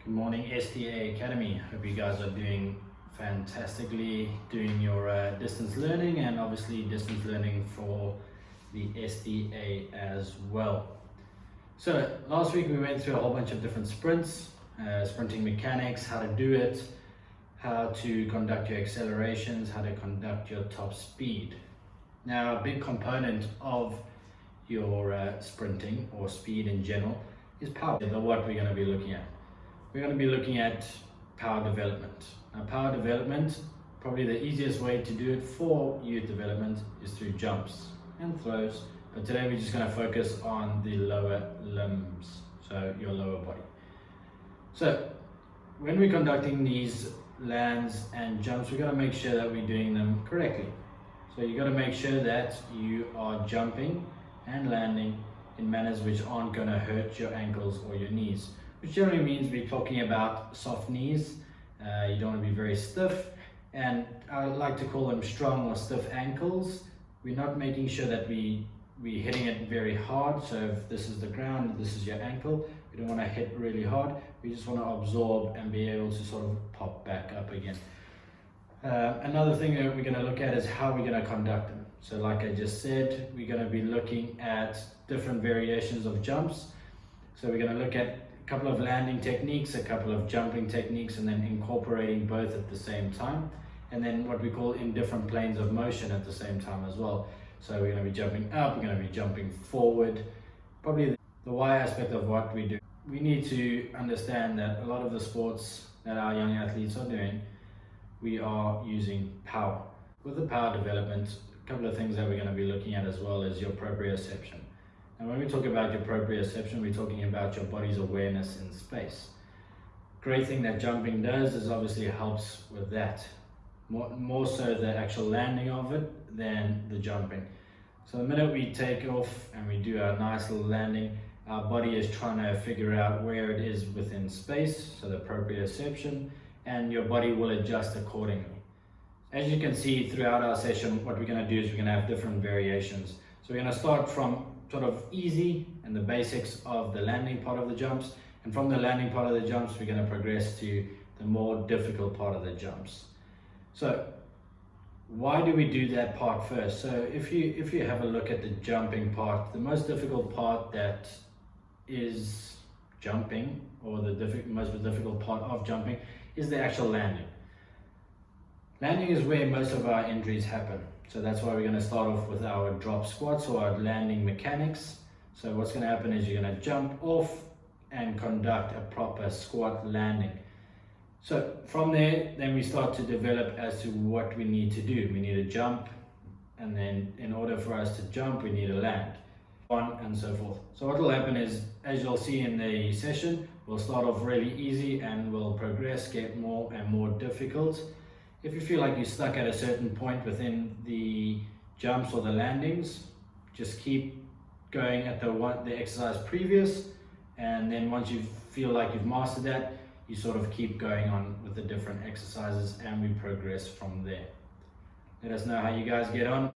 Good morning, SDA Academy. Hope you guys are doing fantastically, doing your distance learning and obviously distance learning for the SDA as well. So last week we went through a whole bunch of different sprints, sprinting mechanics, how to do it, how to conduct your accelerations, how to conduct your top speed. Now a big component of your sprinting or speed in general is power. What we're going to be looking at. We're going to be looking at power development. Now power development, probably the easiest way to do it for youth development is through jumps and throws, but today we're just going to focus on the lower limbs, so your lower body. So when we're conducting these lands and jumps, we've got to make sure that we're doing them correctly. So you've got to make sure that you are jumping and landing in manners which aren't going to hurt your ankles or your knees, which generally means we're talking about soft knees. You don't want to be very stiff, and I like to call them strong or stiff ankles. We're not making sure that we're hitting it very hard. So if this is the ground, this is your ankle, we don't want to hit really hard. We just want to absorb and be able to sort of pop back up again. Another thing that we're going to look at is how we're going to conduct them. So like I just said, we're going to be looking at different variations of jumps. So we're going to look at a couple of landing techniques, a couple of jumping techniques, and then incorporating both at the same time. And then what we call in different planes of motion at the same time as well. So we're going to be jumping up, we're going to be jumping forward. Probably the why aspect of what we do. We need to understand that a lot of the sports that our young athletes are doing, we are using power. With the power development, a couple of things that we're going to be looking at as well is your proprioception. And when we talk about your proprioception, we're talking about your body's awareness in space. Great thing that jumping does is obviously helps with that. More so the actual landing of it than the jumping. So the minute we take off and we do our nice little landing, our body is trying to figure out where it is within space, so the proprioception, and your body will adjust accordingly. As you can see throughout our session, what we're going to do is we're going to have different variations. So we're going to start from sort of easy and the basics of the landing part of the jumps, and from the landing part of the jumps we're going to progress to the more difficult part of the jumps. So why do we do that part first? So if you have a look at the jumping part, the most difficult part that is jumping, or the most difficult part of jumping, is the actual landing. Landing is where most of our injuries happen. So that's why we're going to start off with our drop squats or our landing mechanics. So what's going to happen is you're going to jump off and conduct a proper squat landing. So from there, then we start to develop as to what we need to do. We need to jump, and then in order for us to jump, we need to land, on and so forth. So what will happen is, as you'll see in the session, we'll start off really easy and we'll progress, get more and more difficult. If you feel like you're stuck at a certain point within the jumps or the landings, just keep going at the exercise previous, and then once you feel like you've mastered that, you sort of keep going on with the different exercises and we progress from there. Let us know how you guys get on.